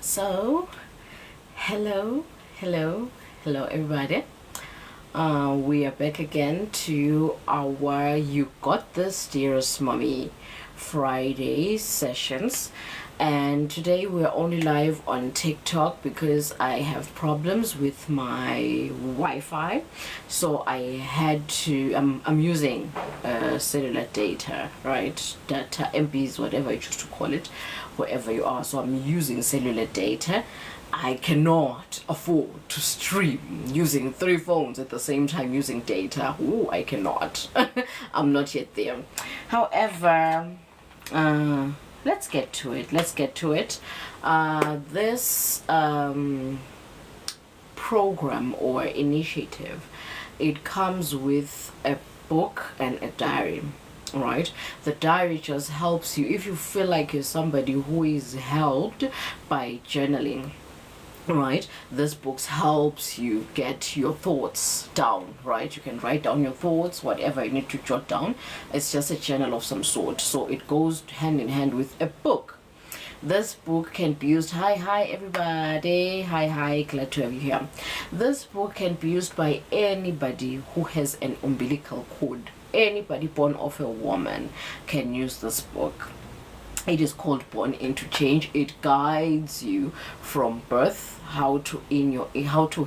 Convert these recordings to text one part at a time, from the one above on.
So, hello, everybody. We are back again to our You Got This, Dearest Mommy Friday sessions. And today we're only live on TikTok because I have problems with my Wi-Fi. So I had to, I'm using cellular data, right? Data, MBs, whatever you choose to call it, wherever you are. So I'm using cellular data. I cannot afford to stream using 3 phones at the same time using data. Ooh, I cannot. I'm not yet there. However, let's get to it. This program or initiative, it comes with a book and a diary. Right, the diary just helps you if you feel like you're somebody who is helped by journaling. Right, this book helps you get your thoughts down. Right, you can write down your thoughts, whatever you need to jot down. It's just a journal of some sort, so it goes hand in hand with a book. This book can be used, hi everybody, hi, glad to have you here. This book can be used by anybody who has an umbilical cord. Anybody born of a woman can use this book. It is called Born Into Change. It guides you from birth, how to heal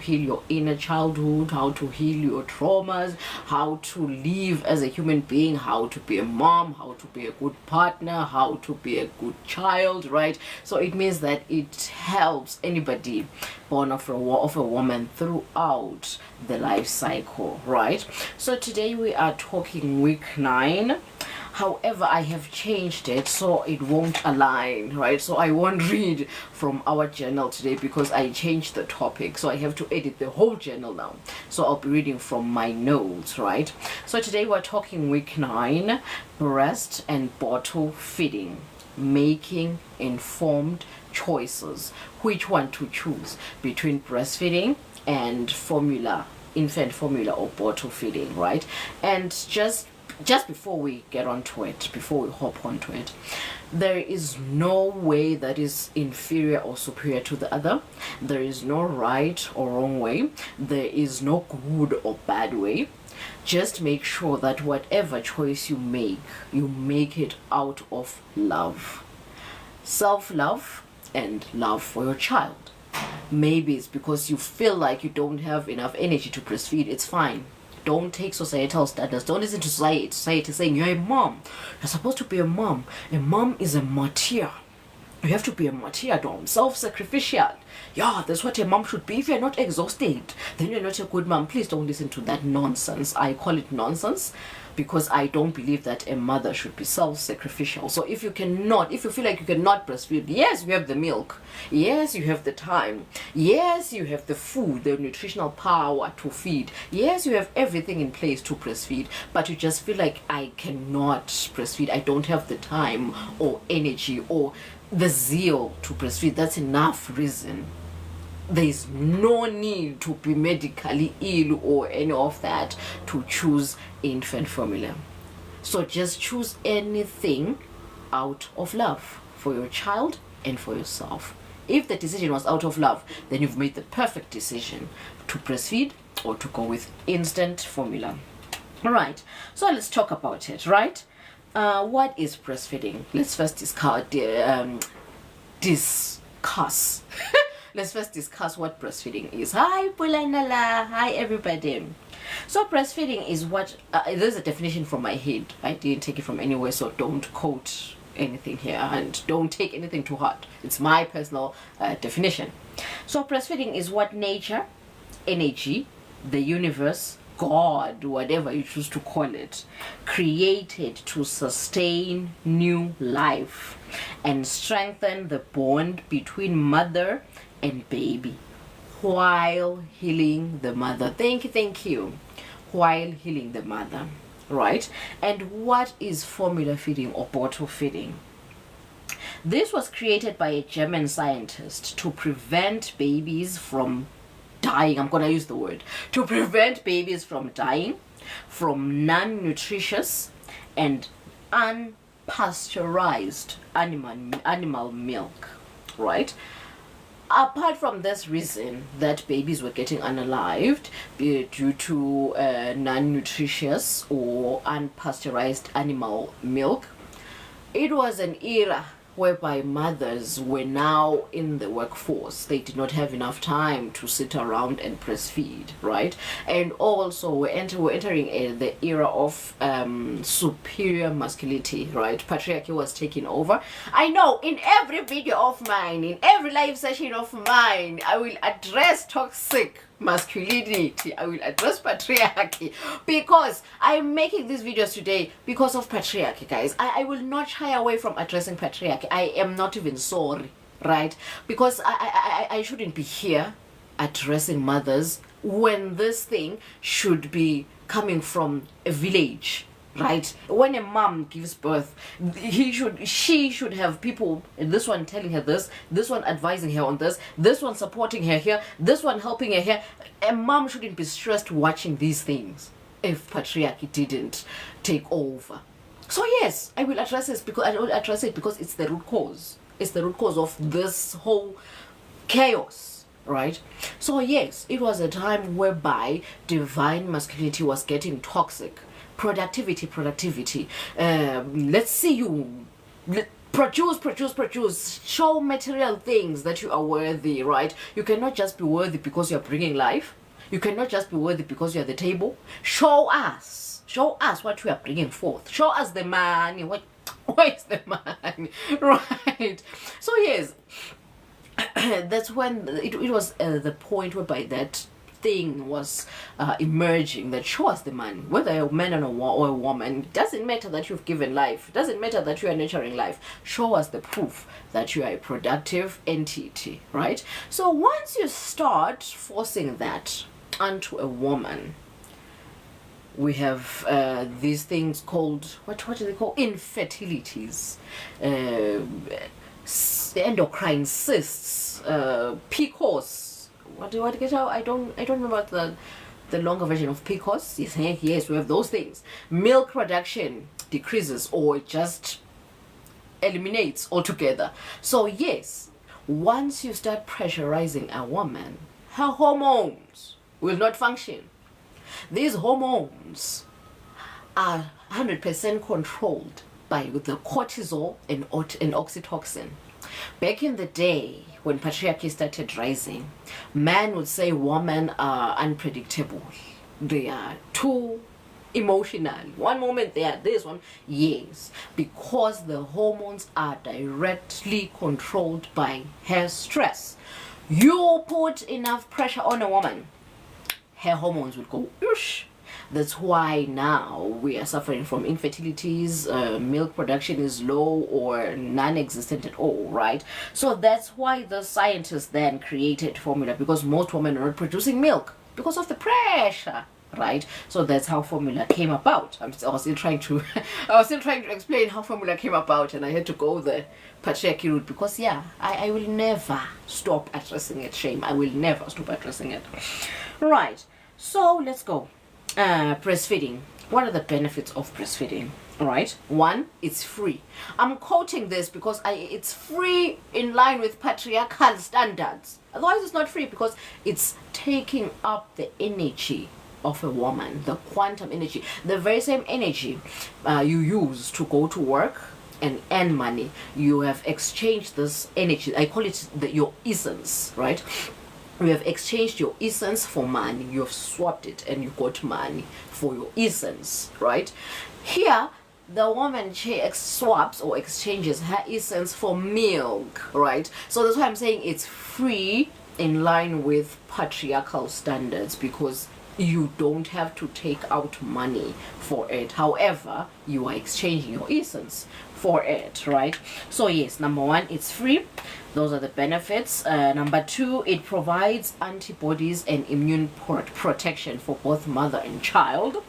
your inner childhood, how to heal your traumas, how to live as a human being, how to be a mom, how to be a good partner, how to be a good child, right? So it means that it helps anybody born of a woman throughout the life cycle, right? So today we are talking week 9. However, I have changed it so it won't align, right? So I won't read from our journal today because I changed the topic. So I have to edit the whole journal now. So I'll be reading from my notes, right? So today we're talking week 9, breast and bottle feeding, making informed choices. Which one to choose between breastfeeding and formula, infant formula or bottle feeding, right? And just before we get onto it, before we hop onto it, there is no way that is inferior or superior to the other. There is no right or wrong way. There is no good or bad way. Just make sure that whatever choice you make it out of love. Self-love and love for your child. Maybe it's because you feel like you don't have enough energy to breastfeed. It's fine. Don't take societal standards. Don't listen to society saying you're a mom. You're supposed to be a mom. A mom is a martyr. You have to be a martyr, self-sacrificial. Yeah, that's what a mom should be. If you're not exhausted, then you're not a good mom. Please don't listen to that nonsense. I call it nonsense because I don't believe that a mother should be self-sacrificial. So if you feel like you cannot breastfeed, yes, you have the milk. Yes, you have the time. Yes, you have the food, the nutritional power to feed. Yes, you have everything in place to breastfeed, but you just feel like I cannot breastfeed. I don't have the time or energy or the zeal to breastfeed. That's enough reason. There is no need to be medically ill or any of that to choose infant formula. So just choose anything out of love for your child and for yourself. If the decision was out of love, then you've made the perfect decision to breastfeed or to go with instant formula. All right, so let's talk about it, right? What is breastfeeding? Let's first discuss. Let's first discuss what breastfeeding is. Hi, Pulanala. Hi, everybody. So breastfeeding is what, there's a definition from my head. I didn't take it from anywhere, so don't quote anything here and don't take anything to heart. It's my personal definition. So breastfeeding is what nature, energy, the universe, God, whatever you choose to call it, created to sustain new life and strengthen the bond between mother and baby while healing the mother. Thank you. While healing the mother, right? And what is formula feeding or bottle feeding? This was created by a German scientist to prevent babies from dying. I'm gonna use the word to prevent babies from dying from non-nutritious and unpasteurized animal milk, right? apart from this reason that babies were getting unalived due to non-nutritious or unpasteurized animal milk, it was an era whereby mothers were now in the workforce. They did not have enough time to sit around and breastfeed, right? And also we're entering the era of superior masculinity, right? Patriarchy was taking over. I know in every video of mine, in every live session of mine, I will address toxic masculinity, I will address patriarchy, because I'm making these videos today because of patriarchy, guys. I will not shy away from addressing patriarchy. I am not even sorry, right? Because I shouldn't be here addressing mothers when this thing should be coming from a village, right? When a mom gives birth, she should have people, this one telling her this one advising her on this one supporting her here, this one helping her here. A mom shouldn't be stressed watching these things if patriarchy didn't take over. So yes, I will address it because it's the root cause. It's the root cause of this whole chaos, right? So yes, it was a time whereby divine masculinity was getting toxic. Productivity. Let's see you produce. Show material things that you are worthy, right? You cannot just be worthy because you're bringing life. You cannot just be worthy because you're at the table. Show us what you are bringing forth. Show us the money. Where's the money? Right? So yes, that's when it was the point whereby that thing was emerging, that show us the money, whether you're a man or a woman. It doesn't matter that you've given life, it doesn't matter that you are nurturing life. Show us the proof that you are a productive entity, right? So once you start forcing that onto a woman, we have these things called, what do they call, infertilities, endocrine cysts, PCOS. What do I get out? I don't remember the longer version of PCOS. Yes, we have those things. Milk production decreases or it just eliminates altogether. So yes, once you start pressurizing a woman, her hormones will not function. These hormones are 100% controlled by the cortisol and oxytocin. Back in the day, when patriarchy started rising, man would say women are unpredictable. They are too emotional. One moment they are this one. Yes, because the hormones are directly controlled by her stress. You put enough pressure on a woman, her hormones would go whoosh. That's why now we are suffering from infertilities, milk production is low or non-existent at all, right? So that's why the scientists then created formula, because most women are not producing milk because of the pressure, right? So that's how formula came about. I was still trying to explain how formula came about, and I had to go the patriarchy route because yeah, I will never stop addressing it. Shame, I will never stop addressing it. Right, so let's go. Breastfeeding. What are the benefits of breastfeeding? All right, one, it's free. I'm quoting this because it's free in line with patriarchal standards. Otherwise it's not free, because it's taking up the energy of a woman, the quantum energy, the very same energy you use to go to work and earn money. You have exchanged this energy. I call it your essence, right? You have exchanged your essence for money. You have swapped it and you got money for your essence, right? Here, the woman swaps or exchanges her essence for milk, right? So that's why I'm saying it's free in line with patriarchal standards, because you don't have to take out money for it. However, you are exchanging your essence for it, right? So yes, number one, it's free. Those are the benefits. Number two, it provides antibodies and immune protection for both mother and child.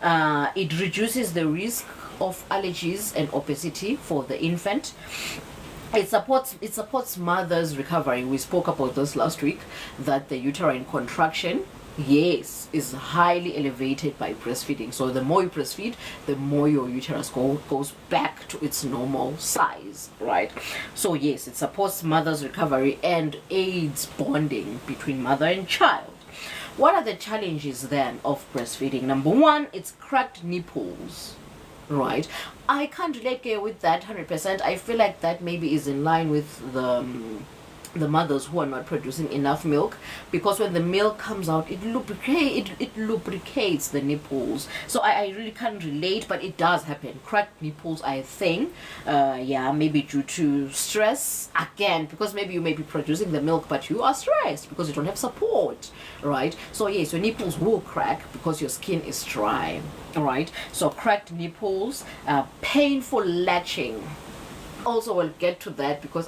It reduces the risk of allergies and obesity for the infant. It supports mother's recovery. We spoke about this last week, that the uterine contraction yes, is highly elevated by breastfeeding. So the more you breastfeed, the more your uterus goes back to its normal size, right? So yes, it supports mother's recovery and aids bonding between mother and child. What are the challenges then of breastfeeding? Number one, it's cracked nipples, right? I can't relate with that 100%. I feel like that maybe is in line with the mothers who are not producing enough milk, because when the milk comes out, it lubricates the nipples. So I really can't relate, but it does happen. Cracked nipples, I think, yeah, maybe due to stress again, because maybe you may be producing the milk but you are stressed because you don't have support, right? So yes, your nipples will crack because your skin is dry, right? So cracked nipples, painful latching. Also, we'll get to that, because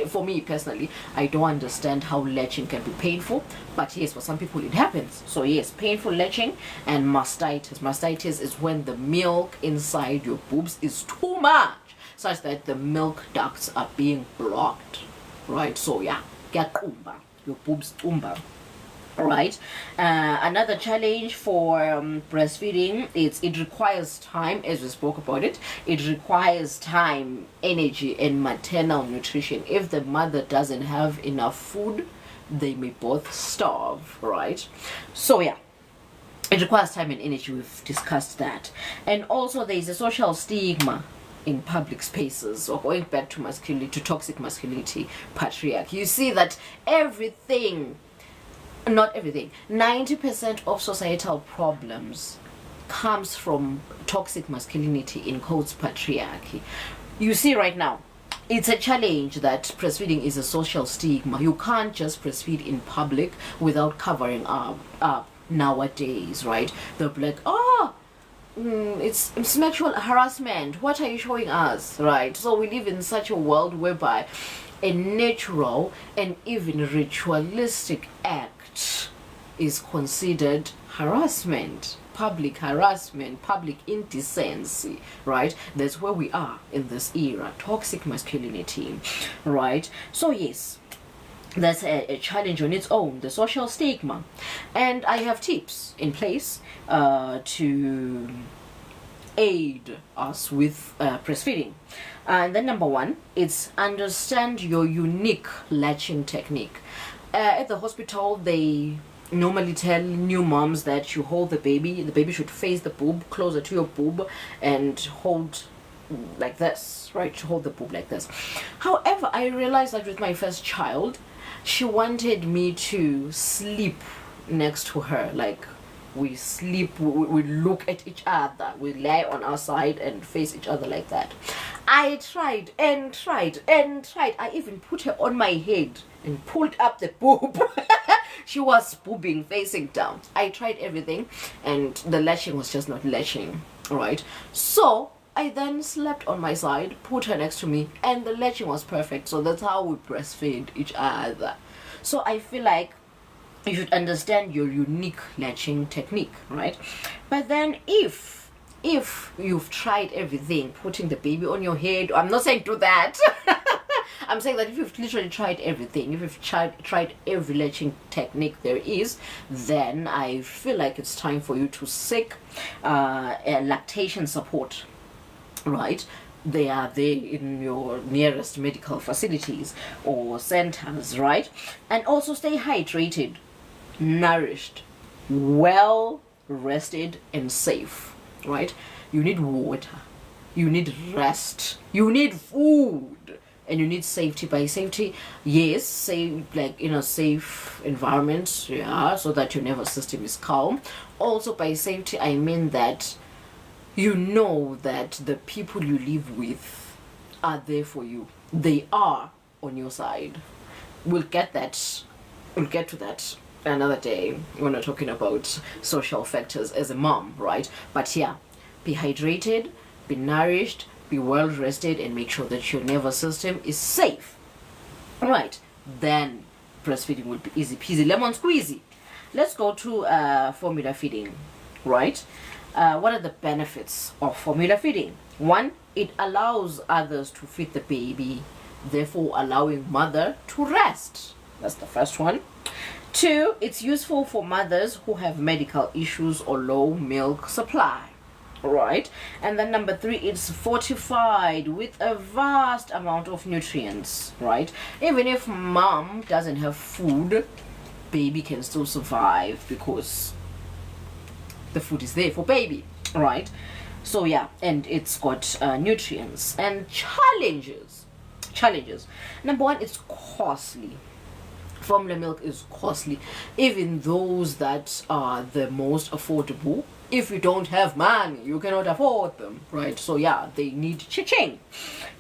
for me personally, I don't understand how latching can be painful, but yes, for some people it happens. So yes, painful latching. And mastitis. Mastitis is when the milk inside your boobs is too much, such that the milk ducts are being blocked, right? So yeah, your boobs tumba. Right. Another challenge for breastfeeding is it requires time, as we spoke about it. It requires time, energy, and maternal nutrition. If the mother doesn't have enough food, they may both starve, right? So yeah, it requires time and energy. We've discussed that. And also there is a social stigma in public spaces, or going back to masculinity, to toxic masculinity, patriarchy. You see that not everything, 90% of societal problems comes from toxic masculinity, in quotes, patriarchy. You see right now, it's a challenge that breastfeeding is a social stigma. You can't just breastfeed in public without covering up nowadays, right? They'll be like, it's sexual harassment, what are you showing us, right? So we live in such a world whereby a natural and even ritualistic act is considered harassment, public indecency, right? That's where we are in this era, toxic masculinity, right? So yes, that's a challenge on its own, the social stigma. And I have tips in place to aid us with breastfeeding. And then number one, it's understand your unique latching technique. At the hospital, they normally tell new moms that you hold the baby should face the boob, closer to your boob, and hold like this, right? To hold the boob like this. However, I realized that with my first child, she wanted me to sleep next to her, like we sleep, we look at each other, we lie on our side and face each other like that. I tried and tried and tried. I even put her on my head and pulled up the boob. She was boobing facing down. I tried everything and the latching was just not latching, right? So I then slept on my side, put her next to me, and the latching was perfect. So that's how we breastfeed each other. So I feel like you should understand your unique latching technique, right? But then if you've tried everything, putting the baby on your head, I'm not saying do that. I'm saying that if you've literally tried everything, if you've tried every latching technique there is, then I feel like it's time for you to seek a lactation support, right? They are there in your nearest medical facilities or centers, right? And also stay hydrated, nourished, well rested, and safe, right? You need water, you need rest, you need food, and you need safety. By safety, yes, say like in a safe environment, yeah, so that your nervous system is calm. Also by safety, I mean that you know that the people you live with are there for you. They are on your side. We'll get to that another day when we're talking about social factors as a mom, right? But yeah, be hydrated, be nourished, be well rested, and make sure that your nervous system is safe. Right, then breastfeeding will be easy peasy lemon squeezy. Let's go to formula feeding, right? What are the benefits of formula feeding? One, it allows others to feed the baby, therefore allowing mother to rest, That's the first one. 2, it's useful for mothers who have medical issues or low milk supply. Right. And then number 3, it's fortified with a vast amount of nutrients. Right. Even if mom doesn't have food, baby can still survive because the food is there for baby. Right. So yeah, and it's got nutrients. And challenges. Number 1, it's costly. Formula milk is costly, even those that are the most affordable. If you don't have money, you cannot afford them, right? So yeah, they need cha-ching,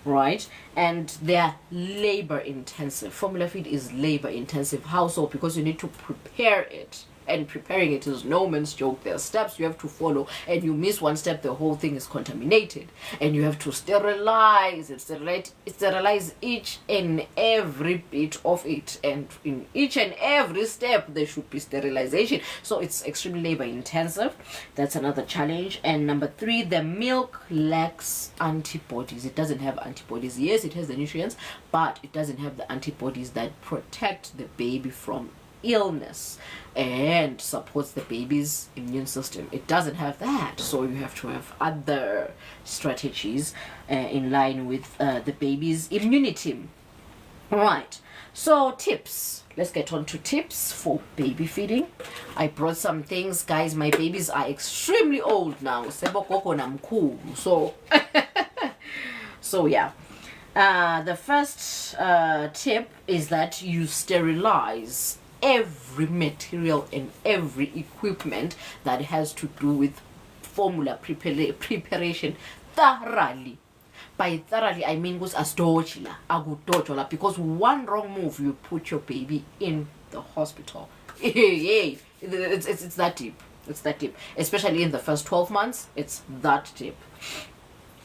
right? And they're labor intensive. Formula feed is labor intensive. How so? Because you need to prepare it, and preparing it is no man's joke. There are steps you have to follow, and you miss one step, the whole thing is contaminated. And you have to sterilize it, sterilize each and every bit of it, and in each and every step there should be sterilization. So it's extremely labor intensive. That's another challenge. And number 3, the milk lacks antibodies. It doesn't have antibodies. Yes, it has the nutrients, but it doesn't have the antibodies that protect the baby from illness and supports the baby's immune system. It doesn't have that, so you have to have other strategies in line with the baby's immunity. Right, so tips. Let's get on to tips for baby feeding. I brought some things, guys. My babies are extremely old now, so so yeah. The first tip is that you sterilize every material and every equipment that has to do with formula preparation thoroughly. By thoroughly, I mean because one wrong move, you put your baby in the hospital. It's that deep. It's that deep. Especially in the first 12 months, it's that deep.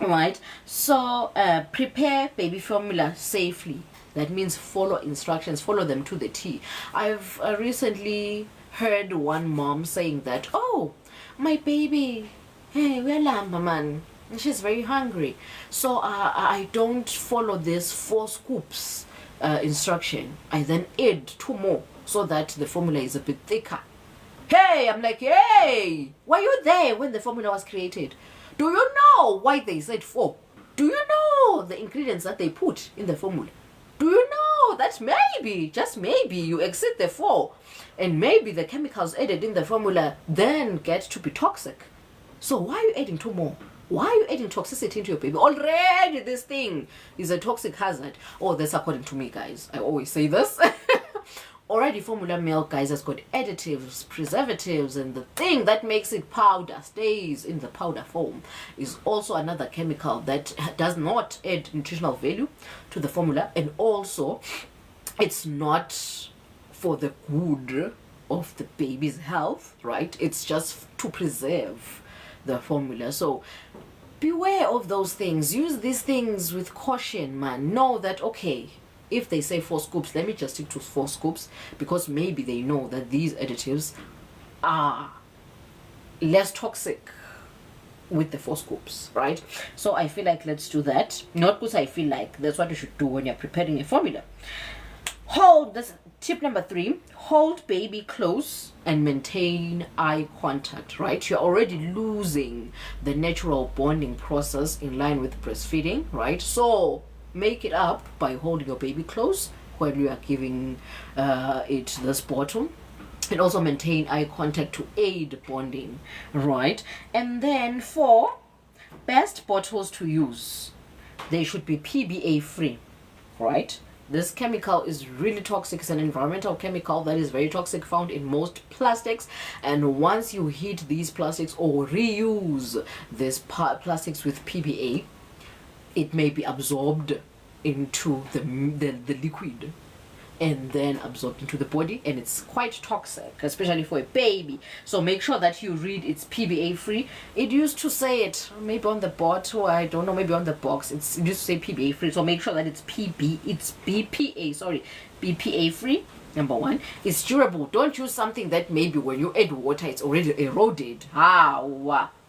Right? So prepare baby formula safely. That means follow instructions, follow them to the T. I've recently heard one mom saying that, oh, my baby, hey, we're lamba man, she's very hungry, so I don't follow this 4 scoops instruction. I then add 2 more so that the formula is a bit thicker. Hey, I'm like, hey, were you there when the formula was created? Do you know why they said 4? Do you know the ingredients that they put in the formula? Do you know that maybe, just maybe, you exceed the 4, and maybe the chemicals added in the formula then get to be toxic? So why are you adding 2 more? Why are you adding toxicity into your baby? Already this thing is a toxic hazard. Oh, that's according to me, guys. I always say this. Already formula milk, guys, has got additives, preservatives, and the thing that makes it powder, stays in the powder form, is also another chemical that does not add nutritional value to the formula, and also it's not for the good of the baby's health, right? It's just to preserve the formula. So beware of those things. Use these things with caution, man. Know that, okay, if they say 4 scoops, let me just stick to 4 scoops, because maybe they know that these additives are less toxic with the 4 scoops, right? So I feel like let's do that. Not because I feel like, that's what you should do when you're preparing a formula. Hold this. Tip number 3, hold baby close and maintain eye contact, right? You're already losing the natural bonding process in line with breastfeeding, right? So make it up by holding your baby close while you are giving it this bottle, and also maintain eye contact to aid bonding, right? And then 4, best bottles to use, they should be PBA free, right? This chemical is really toxic. It's an environmental chemical that is very toxic, found in most plastics, and once you heat these plastics or reuse these plastics with PBA, it may be absorbed into the liquid and then absorbed into the body, and it's quite toxic, especially for a baby. So make sure that you read it's PBA free. It used to say it maybe on the bottle, I don't know, maybe on the box, it used to say PBA free. So make sure that it's BPA free. Number 1, it's durable. Don't use something that maybe when you add water it's already eroded.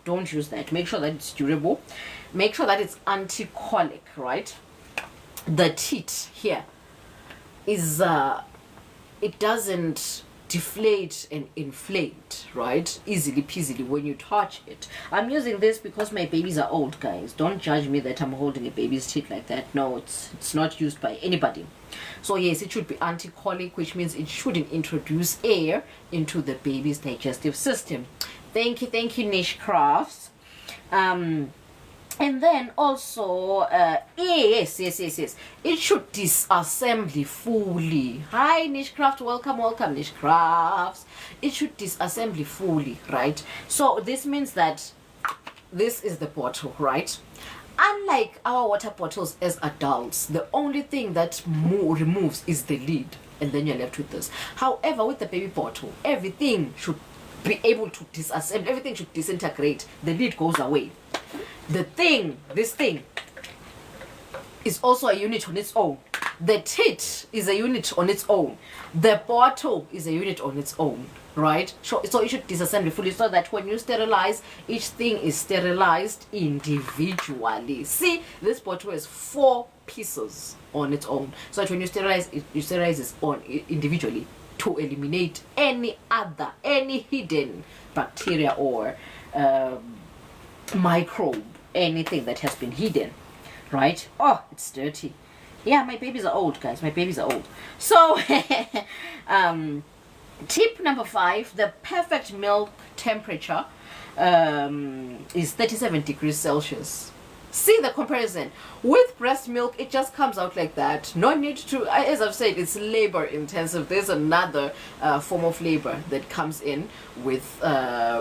Don't use that. Make sure that it's durable. Make sure that it's anti-colic, right? The teat here is it doesn't deflate and inflate, right, easily peasily when you touch it. I'm using this because my babies are old, guys. Don't judge me that I'm holding a baby's teeth like that. No, it's not used by anybody. So yes, it should be anti-colic, which means it shouldn't introduce air into the baby's digestive system. Thank you, Niche Crafts. And then also, yes, it should disassembly fully. Hi, Nishcraft, welcome, Nishcrafts. It should disassembly fully, right? So this means that this is the bottle, right? Unlike our water bottles as adults, the only thing that removes is the lid, and then you're left with this. However, with the baby bottle, everything should be able to disassemble, everything should disintegrate. The lid goes away. This thing is also a unit on its own. The tit is a unit on its own. The bottle is a unit on its own, right? So it should disassemble fully so that when you sterilize, each thing is sterilized individually. See, this bottle has 4 pieces on its own. So that when you sterilize it on individually to eliminate any hidden bacteria or microbe, anything that has been hidden, right? Oh, it's dirty. Yeah, my babies are old, guys. My babies are old. So tip number 5, the perfect milk temperature is 37 degrees Celsius. See the comparison. With breast milk, it just comes out like that. No need to, as I've said, it's labor intensive. There's another form of labor that comes in with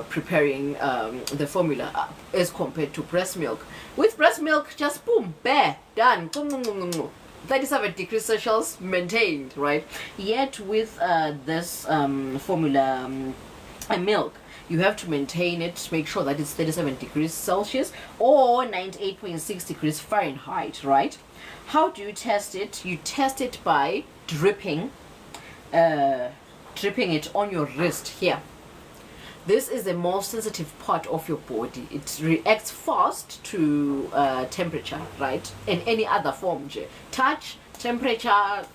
preparing the formula as compared to breast milk. With breast milk, just boom, bare, done. 37 degrees Celsius maintained, right? Yet with this formula milk, you have to maintain it, make sure that it's 37 degrees Celsius or 98.6 degrees Fahrenheit, right? How do you test it? You test it by dripping it on your wrist here. This is the most sensitive part of your body. It reacts fast to temperature, right? In any other form, touch, temperature,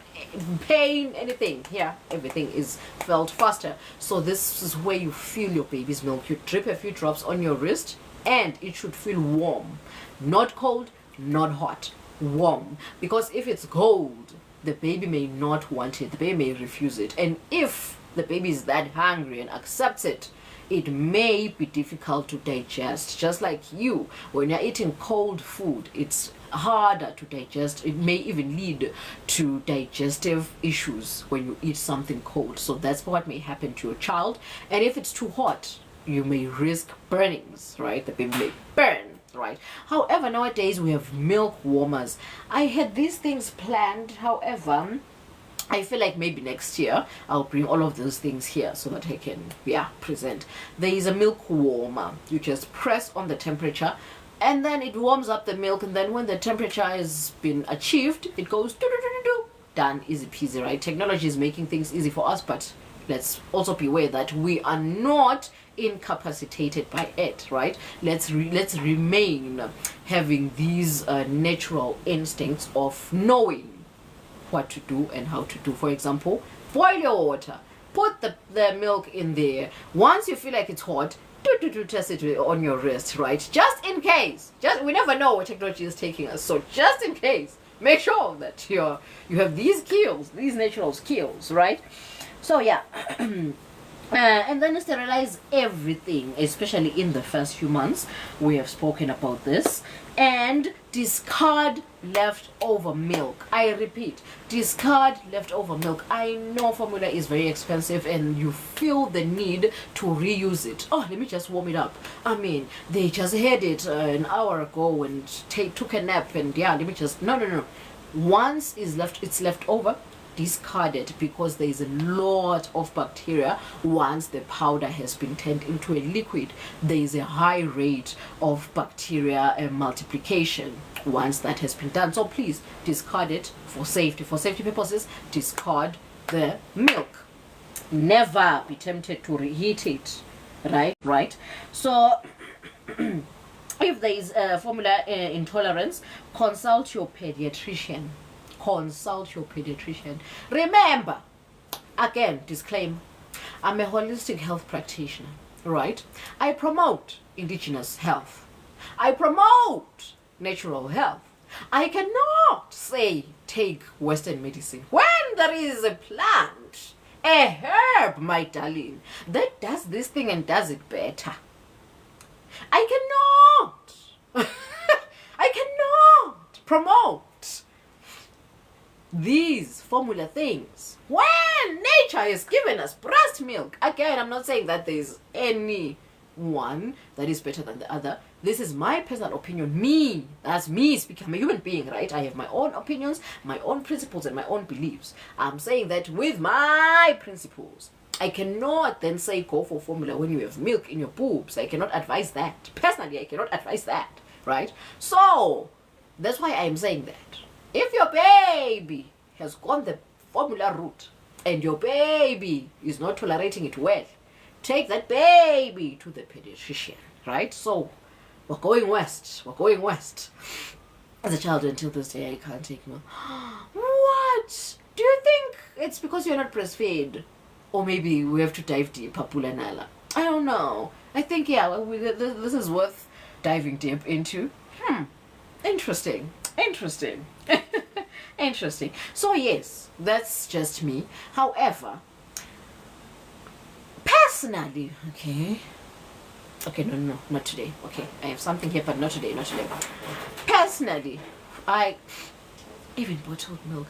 pain, anything here, everything is felt faster. So this is where you feel your baby's milk. You drip a few drops on your wrist and it should feel warm, not cold, not hot, warm. Because if it's cold, the baby may not want it, the baby may refuse it. And if the baby is that hungry and accepts it, it may be difficult to digest. Just like you, when you're eating cold food, it's harder to digest. It may even lead to digestive issues when you eat something cold. So that's what may happen to your child. And if it's too hot, you may risk burnings, right? The baby may burn, right? However, nowadays we have milk warmers. I had these things planned, however, I feel like maybe next year I'll bring all of those things here so that I can, present. There is a milk warmer. You just press on the temperature and then it warms up the milk, and then when the temperature has been achieved, it goes done, easy peasy, right? Technology is making things easy for us, but let's also be aware that we are not incapacitated by it, right? Let's remain having these natural instincts of knowing what to do and how to do. For example, boil your water, put the milk in there. Once you feel like it's hot, test it on your wrist, right? Just in case. We never know where technology is taking us, so just in case, make sure that you have these skills, these natural skills, right? So yeah. And then sterilize everything, especially in the first few months. We have spoken about this. And discard leftover milk. I repeat, discard leftover milk. I know formula is very expensive and you feel the need to reuse it. Oh, let me just warm it up. I mean, they just had it an hour ago and took a nap, and let me just no. Once it's left over, discard it, because there is a lot of bacteria. Once the powder has been turned into a liquid, there is a high rate of bacteria and multiplication once that has been done. So please discard it for safety purposes. Discard the milk. Never be tempted to reheat it, right? So if there is a formula intolerance, consult your pediatrician. Remember, Again, disclaimer, I'm a holistic health practitioner, right? I promote indigenous health. I promote natural health. I cannot say take Western medicine when there is a plant, a herb, my darling, that does this thing and does it better. I cannot, I cannot promote these formula things when nature has given us breast milk. Again, I'm not saying that there's any one that is better than the other. This is my personal opinion. Me, that's me speaking. I'm a human being, right? I have my own opinions, my own principles, and my own beliefs. I'm saying that with my principles, I cannot then say go for formula when you have milk in your boobs. I cannot advise that. Personally, I cannot advise that, right? So that's why I'm saying that if your baby has gone the formula route and your baby is not tolerating it well, take that baby to the pediatrician, right? So we're going west. We're going west. As a child, until this day, I can't take milk. What? Do you think it's because you're not breastfed? Or maybe we have to dive deep, Papula Nala. I don't know. I think, yeah, this is worth diving deep into. Interesting. Interesting. Interesting. So, yes, that's just me. However, personally, okay, no, not today. Okay, I have something here, but not today. Personally, I even bottled milk.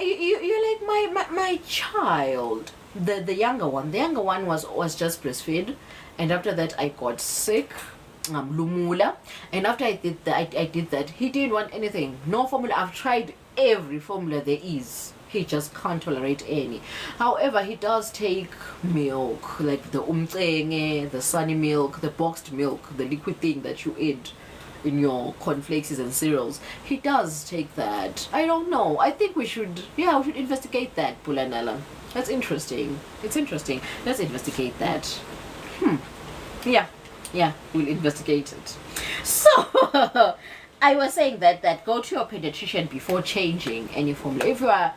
You're like my child, the younger one. The younger one was just breastfed, and after that I got sick. Lumula, and after I did that, he didn't want anything. No formula. I've tried every formula there is. He just can't tolerate any. However, he does take milk, like the umcenge, the sunny milk, the boxed milk, the liquid thing that you eat in your cornflakes and cereals. He does take that. I don't know. I think we should investigate that, Pulanala. That's interesting. It's interesting. Let's investigate that. Yeah, we'll investigate it. So, I was saying that go to your pediatrician before changing any formula.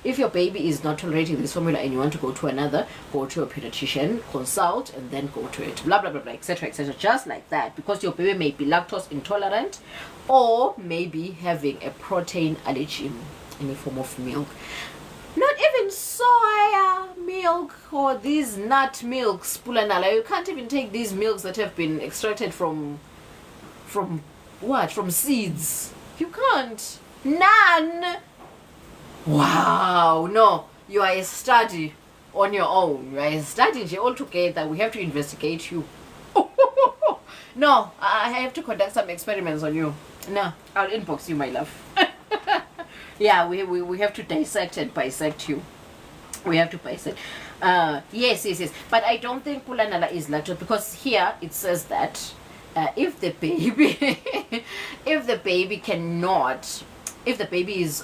If your baby is not tolerating this formula and you want to go to another, go to your pediatrician, consult, and then go to it. Blah, blah, blah, blah, etc., etc. Just like that. Because your baby may be lactose intolerant or maybe having a protein allergy in the form of milk. Not even soya milk or these nut milks, Pulanala. You can't even take these milks that have been extracted from what? From seeds. You can't. None. Wow. No. You are a study on your own. You are a study all together. We have to investigate you. No. I have to conduct some experiments on you. No. I'll inbox you, my love. Yeah, we have to dissect and bisect you. We have to bisect. Yes. But I don't think Pulanala is lactose, because here it says that if the baby is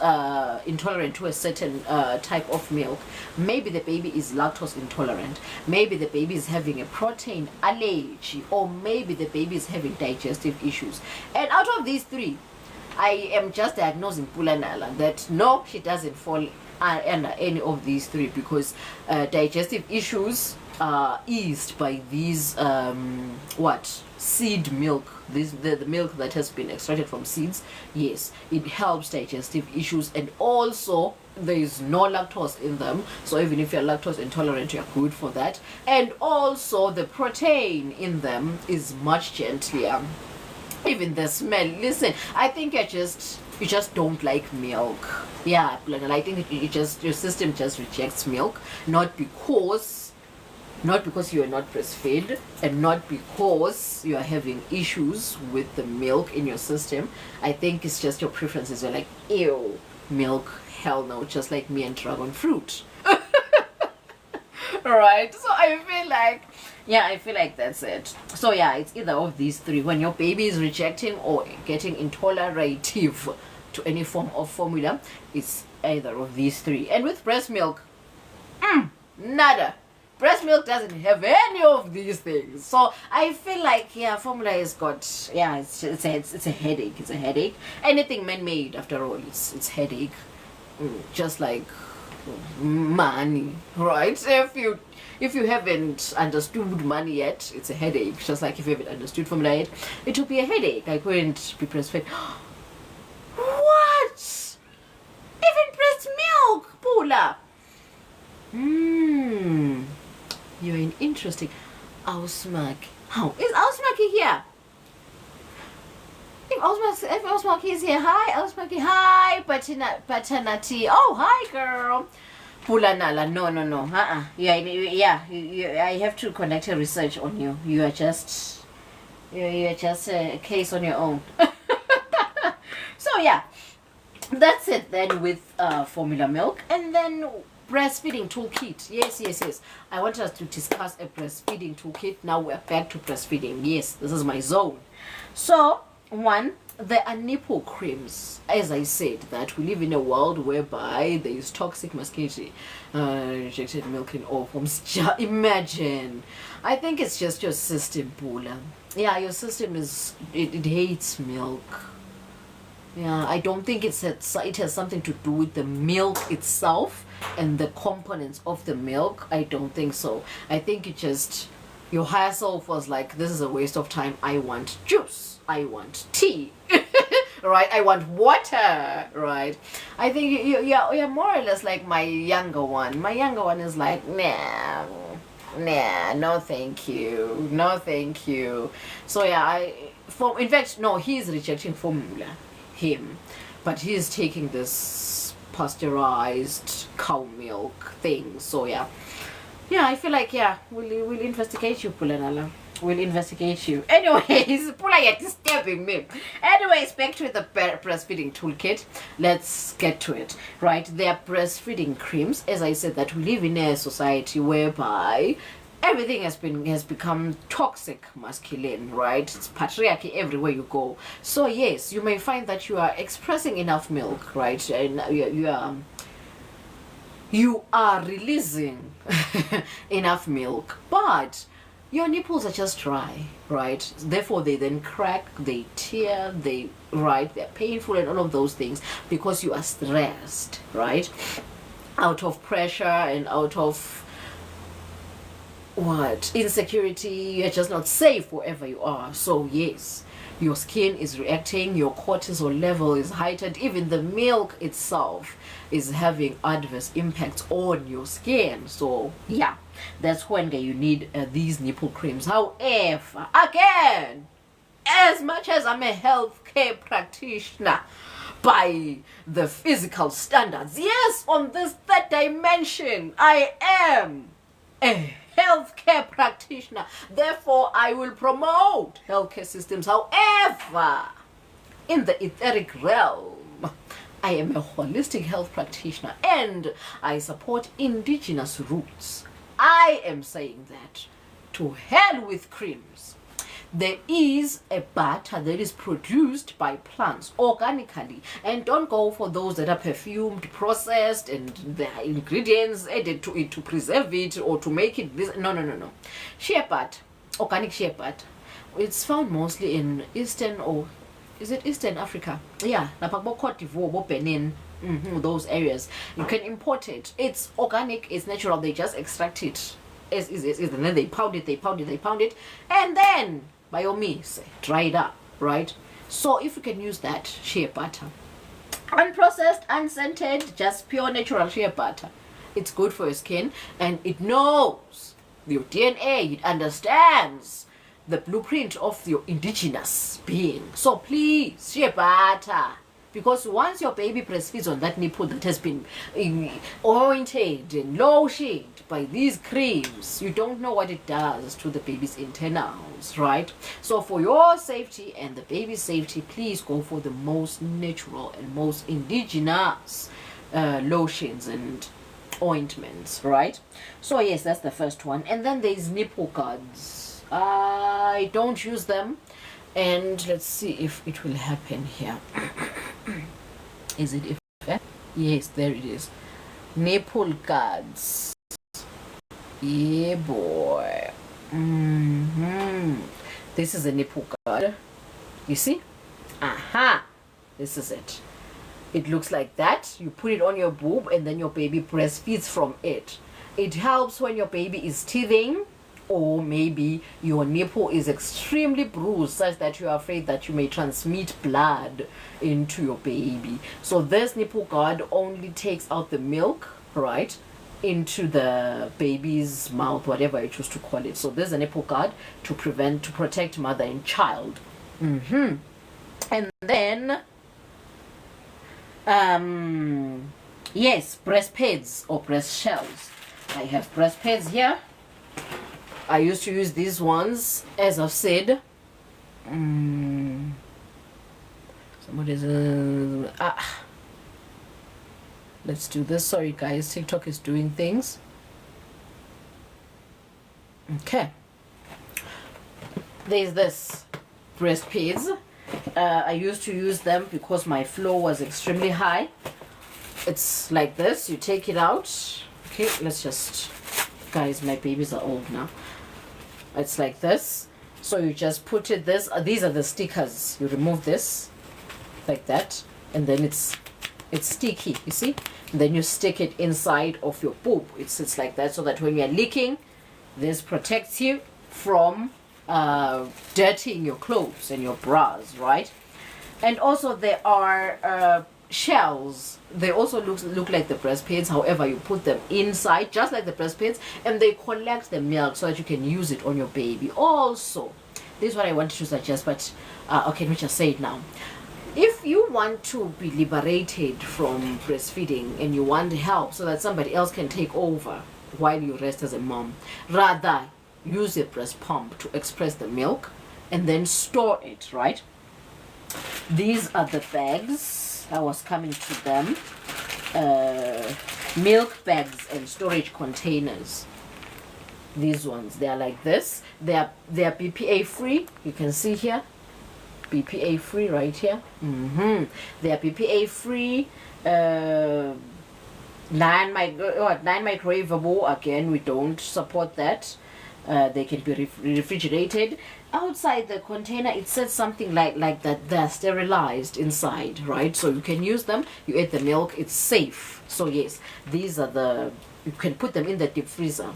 intolerant to a certain type of milk, maybe the baby is lactose intolerant, maybe the baby is having a protein allergy, or maybe the baby is having digestive issues. And out of these three, I am just diagnosing Pulanala that no, she doesn't fall under any of these three, because digestive issues are eased by these seed milk, the milk that has been extracted from seeds. Yes, it helps digestive issues, and also there is no lactose in them, so even if you're lactose intolerant, you're good for that. And also the protein in them is much gentler. Even the smell, listen, I think you just don't like milk. Yeah, I think your system just rejects milk, not because you are not breastfed, and not because you are having issues with the milk in your system. I think it's just your preferences. You're like, ew, milk, hell no, just like me and dragon fruit. Right? So I feel like that's it. So yeah, it's either of these three. When your baby is rejecting or getting intolerative to any form of formula, it's either of these three. And with breast milk, nada. Breast milk doesn't have any of these things. So I feel like, formula has got, it's a headache. It's a headache. Anything man-made, after all, it's headache. Just like money, right? If you haven't understood money yet, it's a headache. Just like if you haven't understood formula yet, it will be a headache. I couldn't be breastfed. What? Even breast milk, Pula. You're an interesting Ausmak. How is Ausmak here? If Ausmak is here, hi Ausmak, hi paternity. Oh, hi girl. Pula Nala, no. I have to conduct a research on you. You are just a case on your own. So yeah, that's it then with formula milk. And then breastfeeding toolkit. Yes. I want us to discuss a breastfeeding toolkit. Now we're back to breastfeeding. Yes, this is my zone. So one, there are nipple creams. As I said, that we live in a world whereby there is toxic masculinity, rejected milk in all forms. Imagine. I think it's just your system, Pula. Yeah, your system it hates milk. Yeah, I don't think it has something to do with the milk itself and the components of the milk. I don't think so. I think it just, your higher self was like, this is a waste of time. I want juice. I want tea. Right? I want water. Right? I think you're more or less like my younger one. My younger one is like, nah, no thank you. No thank you. So yeah, in fact, no, he's rejecting formula. Him, but he's taking this pasteurized cow milk thing. So yeah, I feel like we'll investigate you, Pulanala. We'll investigate you. Anyways, Pula, you're disturbing me. Anyways, back to the breastfeeding toolkit. Let's get to it. Right, there are breastfeeding creams. As I said, that we live in a society whereby everything has become toxic masculine, right? It's patriarchy everywhere you go. So yes, you may find that you are expressing enough milk, right? And you are releasing enough milk, but your nipples are just dry, right? Therefore they then crack, they tear, they're painful and all of those things because you are stressed, right? Out of pressure and out of insecurity. You're just not safe wherever you are. So yes, your skin is reacting, your cortisol level is heightened, even the milk itself is having adverse impacts on your skin. So yeah, that's when you need these nipple creams. However, again, as much as I'm a healthcare practitioner by the physical standards, yes, on this third dimension, I am a healthcare practitioner. Therefore, I will promote healthcare systems. However, in the etheric realm, I am a holistic health practitioner and I support indigenous roots. I am saying that to hell with creams. There is a butter that is produced by plants organically, and don't go for those that are perfumed, processed, and the ingredients added to it to preserve it or to make it this. No. Shea butter, organic shea butter. It's found mostly in Eastern, or is it Eastern Africa? Yeah, Cote d'Ivoire, Benin, those areas. You can import it. It's organic, it's natural. They just extract it as is, and then they pound it, and then by all means dry it up, right? So if you can use that shea butter, unprocessed, unscented, just pure natural shea butter, it's good for your skin, and it knows your DNA, it understands the blueprint of your indigenous being. So please, shea butter, because once your baby breastfeeds on that nipple that has been ointed and lotioned by these creams, you don't know what it does to the baby's internals, right? So for your safety and the baby's safety, please go for the most natural and most indigenous lotions and ointments, right? So yes, that's the first one. And then there's nipple guards. I don't use them, and let's see if it will happen here. Is it effect? Yes, there it is. Nipple guards. Yeah, boy. This is a nipple guard. You see? Aha! This is it. It looks like that. You put it on your boob and then your baby breastfeeds from it. It helps when your baby is teething, or maybe your nipple is extremely bruised such that you are afraid that you may transmit blood into your baby. So this nipple guard only takes out the milk, right, into the baby's mouth, whatever you choose to call it. So there's a nipple guard to protect mother and child. And then yes, breast pads or breast shells. I have breast pads here. I used to use these ones, as I've said. Somebody's let's do this. Sorry guys, TikTok is doing things. Okay, there's this breast pads. I used to use them because my flow was extremely high. It's like this. You take it out. Okay, let's just, guys, my babies are old now. It's like this. So you just put it this. These are the stickers. You remove this like that, and then it's sticky. You see? And then you stick it inside of your boob. It sits like that, so that when you're leaking, this protects you from dirtying your clothes and your bras, right? And also there are shells. They also look like the breast pads. However, you put them inside just like the breast pads, and they collect the milk so that you can use it on your baby. Also, this is what I wanted to suggest, but okay, let me just say it now. If you want to be liberated from breastfeeding and you want help so that somebody else can take over while you rest as a mom, rather use a breast pump to express the milk and then store it, right? These are the bags. I was coming to them. Milk bags and storage containers. These ones, they are like this. They are BPA free. You can see here, BPA free right here. They are BPA free. 9 microwavable. Again, we don't support that. They can be refrigerated. Outside the container, it says something like that they're sterilized inside, right? So you can use them. You add the milk. It's safe. So yes, these are you can put them in the deep freezer.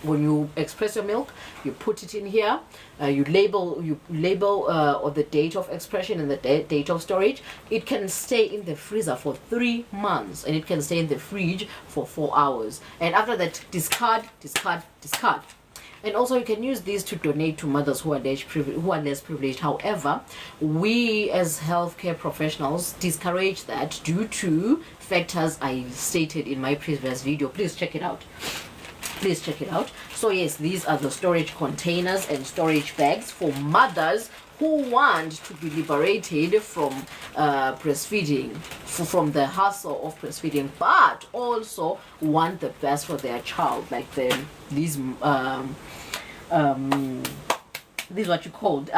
When you express your milk, you put it in here. You label or the date of expression and the date of storage. It can stay in the freezer for 3 months, and it can stay in the fridge for 4 hours. And after that, discard. And also, you can use these to donate to mothers who are less privileged. However, we as healthcare professionals discourage that due to factors I stated in my previous video. Please check it out. So yes, these are the storage containers and storage bags for mothers who want to be liberated from breastfeeding, from the hassle of breastfeeding, but also want the best for their child, like these what you called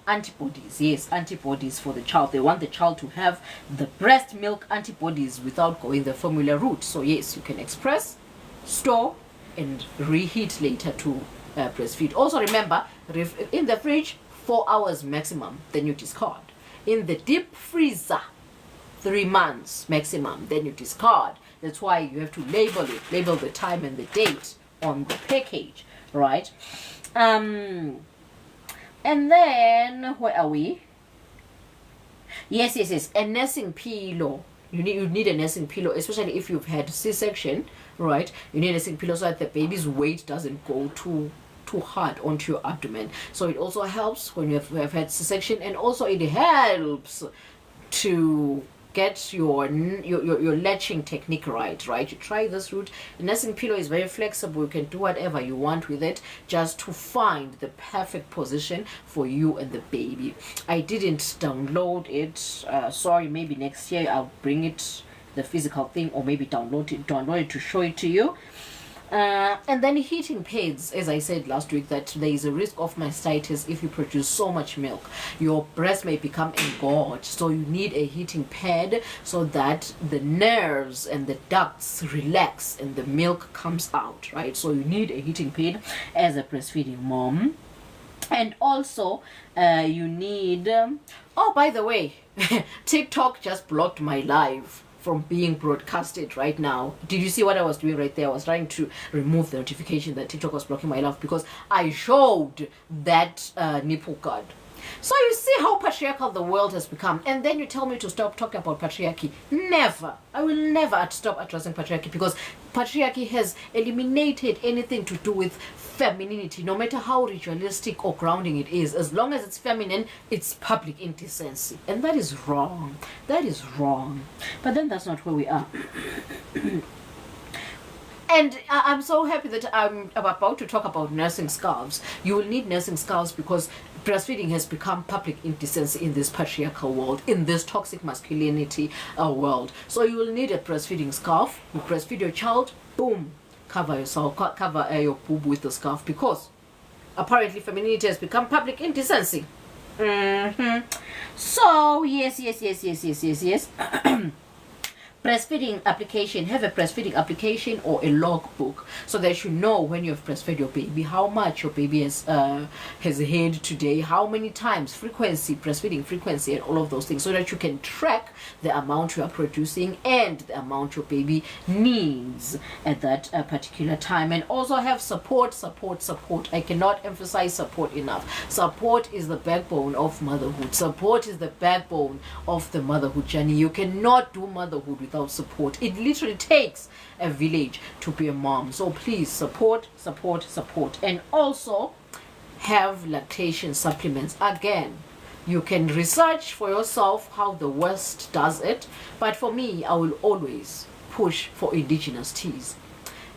antibodies. Yes, antibodies for the child. They want the child to have the breast milk antibodies without going the formula route. So yes, you can express, store, and reheat later to breastfeed. Also remember, in the fridge 4 hours maximum, then you discard. In the deep freezer 3 months maximum, then you discard. That's why you have to label the time and the date on the package, right? And then where are we? Yes, a nursing pillow. You need a nursing pillow, especially if you've had C-section, right? You need a nursing pillow so that the baby's weight doesn't go too hard onto your abdomen. So it also helps when you have had C-section, and also it helps to get your latching technique right? You try this route. The nursing pillow is very flexible. You can do whatever you want with it just to find the perfect position for you and the baby. I didn't download it. Sorry, maybe next year I'll bring it, the physical thing, or maybe download it to show it to you. And then heating pads, as I said last week, that there is a risk of mastitis if you produce so much milk. Your breast may become engorged, so you need a heating pad so that the nerves and the ducts relax and the milk comes out, right? So you need a heating pad as a breastfeeding mom. And also, you need... oh, by the way, TikTok just blocked my live from being broadcasted right now. Did you see what I was doing right there? I was trying to remove the notification that TikTok was blocking my live because I showed that nipple card. So you see how patriarchal the world has become, and then you tell me to stop talking about patriarchy. Never. I will never stop addressing patriarchy, because patriarchy has eliminated anything to do with femininity, no matter how ritualistic or grounding it is. As long as it's feminine, it's public indecency, and that is wrong. That is wrong. But then that's not where we are. And I'm so happy that I'm about to talk about nursing scarves. You will need nursing scarves because breastfeeding has become public indecency in this patriarchal world, in this toxic masculinity world. So you will need a breastfeeding scarf. You breastfeed your child, boom, cover yourself, cover your boob with the scarf, because apparently femininity has become public indecency. So yes. Breastfeeding application. Have a breastfeeding application or a logbook so that you know when you have breastfed your baby, how much your baby has had today, how many times, frequency, breastfeeding frequency, and all of those things, so that you can track the amount you are producing and the amount your baby needs at that particular time. And also have support. I cannot emphasize support enough. Support is the backbone of motherhood. Support is the backbone of the motherhood journey. You cannot do motherhood without support. It literally takes a village to be a mom. So please support. And also have lactation supplements. Again, you can research for yourself how the West does it, but for me, I will always push for indigenous teas,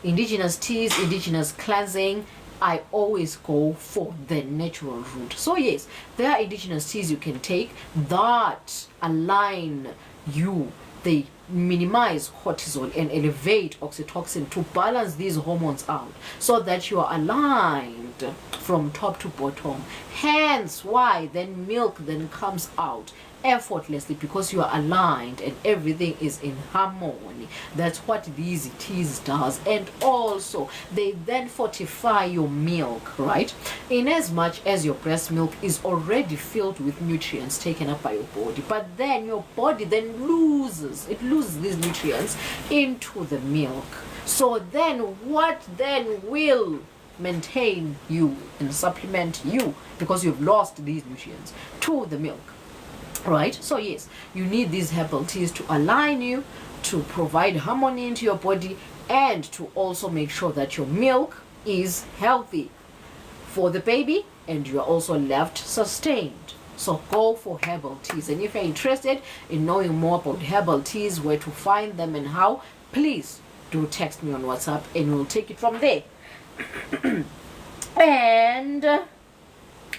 indigenous cleansing. I always go for the natural route. So yes, there are indigenous teas you can take that align you. They minimize cortisol and elevate oxytocin to balance these hormones out so that you are aligned from top to bottom. Hence why then milk then comes out effortlessly, because you are aligned and everything is in harmony. That's what these teas does. And also they then fortify your milk, right? In as much as your breast milk is already filled with nutrients taken up by your body, but then your body then loses these nutrients into the milk. So then what then will maintain you and supplement you, because you've lost these nutrients to the milk, right? So yes, you need these herbal teas to align you, to provide harmony into your body, and to also make sure that your milk is healthy for the baby and you are also left sustained. So go for herbal teas. And if you're interested in knowing more about herbal teas, where to find them and how, please do text me on WhatsApp and we'll take it from there. And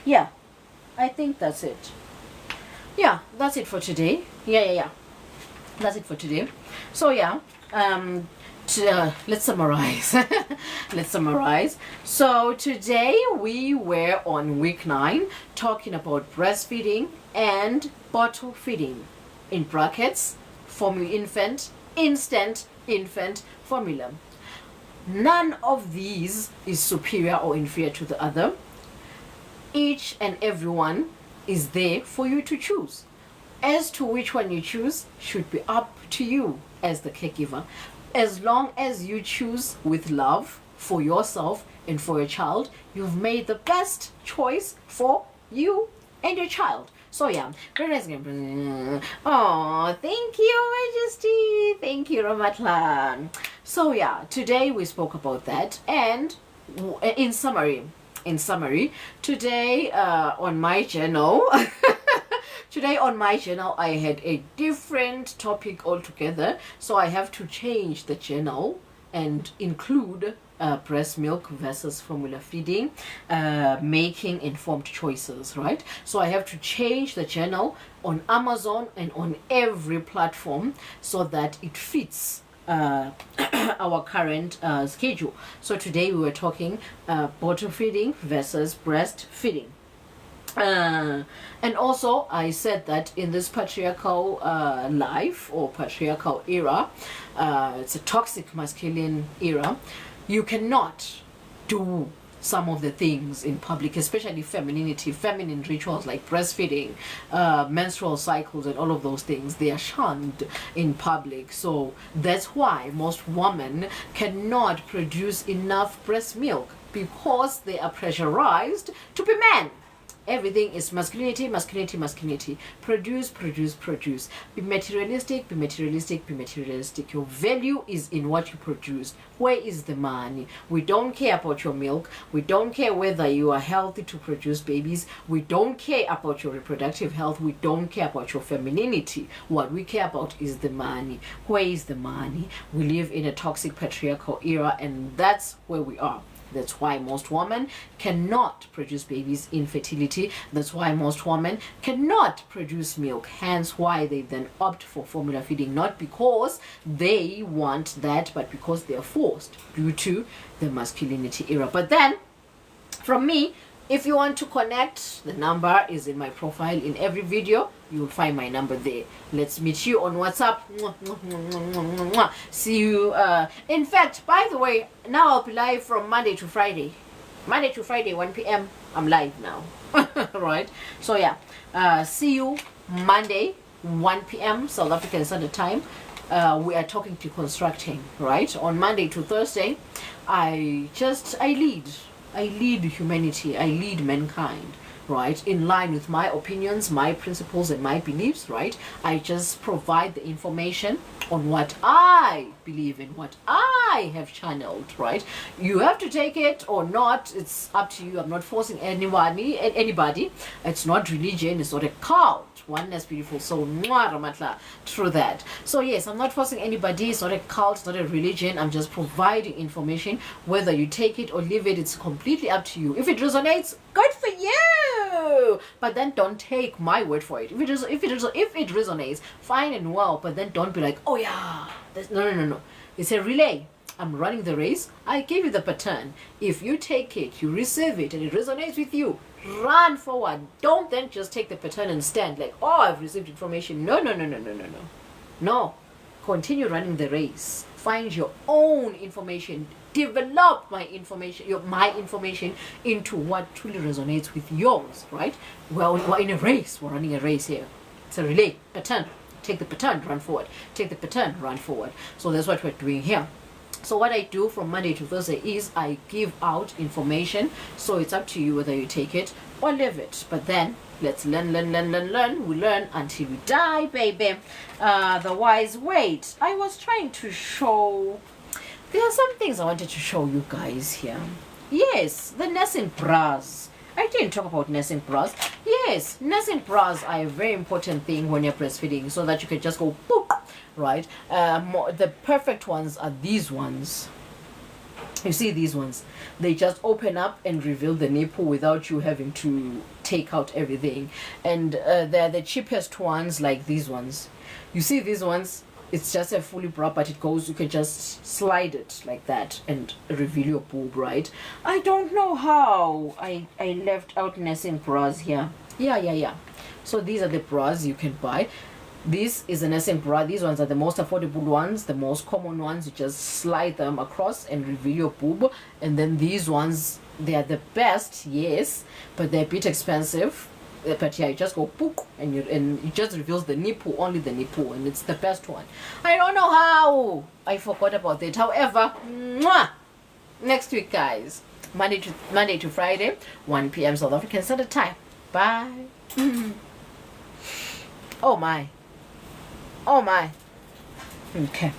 yeah, I think that's it. Yeah, that's it for today. Yeah. That's it for today. So yeah, let's summarize. Let's summarize. So today we were on week 9 talking about breastfeeding and bottle feeding, in brackets, instant infant formula. None of these is superior or inferior to the other. Each and every one is there for you to choose. As to which one you choose should be up to you as the caregiver. As long as you choose with love for yourself and for your child, you've made the best choice for you and your child. So yeah, very nice game. Oh, thank you, Majesty. Thank you, Ramatla. So yeah, today we spoke about that. And in summary, today on my channel, I had a different topic altogether. So I have to change the channel and include breast milk versus formula feeding, making informed choices, right? So I have to change the channel on Amazon and on every platform so that it fits our current schedule. So today we were talking bottle feeding versus breastfeeding. And also I said that in this patriarchal life or patriarchal era, it's a toxic masculine era, you cannot do some of the things in public, especially femininity, feminine rituals like breastfeeding, menstrual cycles, and all of those things. They are shunned in public. So that's why most women cannot produce enough breast milk, because they are pressurized to be men. Everything is masculinity, masculinity, masculinity. Produce, produce, produce. Be materialistic, be materialistic, be materialistic. Your value is in what you produce. Where is the money? We don't care about your milk. We don't care whether you are healthy to produce babies. We don't care about your reproductive health. We don't care about your femininity. What we care about is the money. Where is the money? We live in a toxic patriarchal era, and that's where we are. That's why most women cannot produce babies, infertility. That's why most women cannot produce milk. Hence why they then opt for formula feeding, not because they want that, but because they are forced due to the masculinity era. But then, from me, if you want to connect, the number is in my profile. In every video, you'll find my number there. Let's meet you on WhatsApp. See you. In fact, by the way, now I'll be live from Monday to Friday. Monday to Friday, 1 p.m. I'm live now. Right? So yeah, see you Monday, 1 p.m. South African Standard Time. We are talking deconstructing, right? On Monday to Thursday, I lead humanity, I lead mankind, right? In line with my opinions, my principles, and my beliefs, right? I just provide the information on what I believe in, what I have channeled, right? You have to take it or not, it's up to you. I'm not forcing anybody. It's not religion, it's not a cult. Oneness, beautiful soul, Ramatla, through that. So yes, I'm not forcing anybody. It's not a cult, it's not a religion. I'm just providing information. Whether you take it or leave it, it's completely up to you. If it resonates, good for you. But then don't take my word for it. If it resonates, fine and well. But then don't be like, oh yeah, no. It's a relay. I'm running the race. I gave you the baton. If you take it, you receive it, and it resonates with you, run forward. Don't then just take the baton and stand like, oh, I've received information. No. Continue running the race. Find your own information. Develop my information into what truly resonates with yours, right? Well, we're in a race. We're running a race here. It's a relay. Baton. Take the baton, run forward. Take the baton, run forward. So that's what we're doing here. So what I do from Monday to Thursday is I give out information. So it's up to you whether you take it or leave it. But then let's learn. We learn until we die, baby. The wise wait. I was trying to show. There are some things I wanted to show you guys here. Yes, the nursing bras. I didn't talk about nursing bras. Yes, nursing bras are a very important thing when you're breastfeeding, so that you can just go boop, right? The perfect ones are these ones. You see these ones? They just open up and reveal the nipple without you having to take out everything. And they're the cheapest ones, like these ones. You see these ones? It's just a fully bra, but it goes, you can just slide it like that and reveal your boob, right? I don't know how I left out nursing bras here. Yeah. So these are the bras you can buy. This is a nursing bra. These ones are the most affordable ones, the most common ones. You just slide them across and reveal your boob. And then these ones, they are the best, yes, but they're a bit expensive. But yeah, you just go pook and it just reveals the nipple, only the nipple, and it's the best one. I don't know how. I forgot about that. However, next week, guys, Monday to Friday, 1 p.m. South African Standard Time. Bye. Oh my. Okay.